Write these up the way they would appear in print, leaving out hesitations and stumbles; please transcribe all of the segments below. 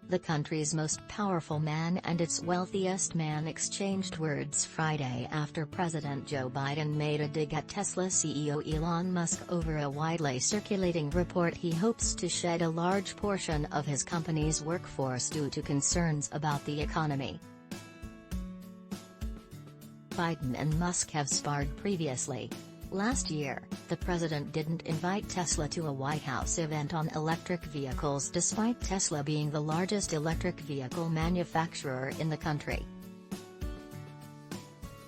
The country's most powerful man and its wealthiest man exchanged words Friday after President Joe Biden made a dig at Tesla CEO Elon Musk over a widely circulating report he hopes to shed a large portion of his company's workforce due to concerns about the economy. Biden and Musk have sparred previously. Last year, the president didn't invite Tesla to a White House event on electric vehicles despite Tesla being the largest electric vehicle manufacturer in the country.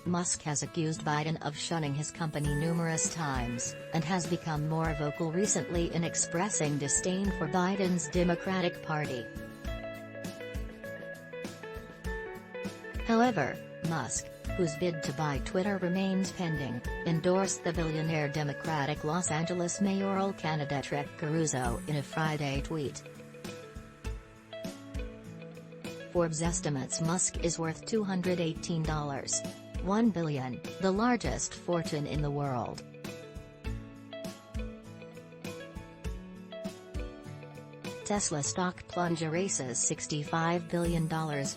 Musk has accused Biden of shunning his company numerous times, and has become more vocal recently in expressing disdain for Biden's Democratic Party. However, Musk, whose bid to buy Twitter remains pending, endorsed the billionaire Democratic Los Angeles mayoral candidate Rick Caruso in a Friday tweet. Forbes estimates Musk is worth $218.1 billion, the largest fortune in the world. Tesla stock plunge erases $65 billion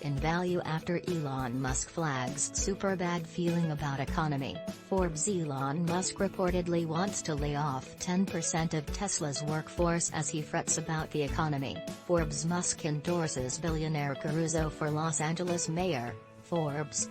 in value after Elon Musk flags super bad feeling about economy. Forbes Elon Musk reportedly wants to lay off 10% of Tesla's workforce as he frets about the economy. Forbes Musk endorses billionaire Caruso for Los Angeles mayor. Forbes.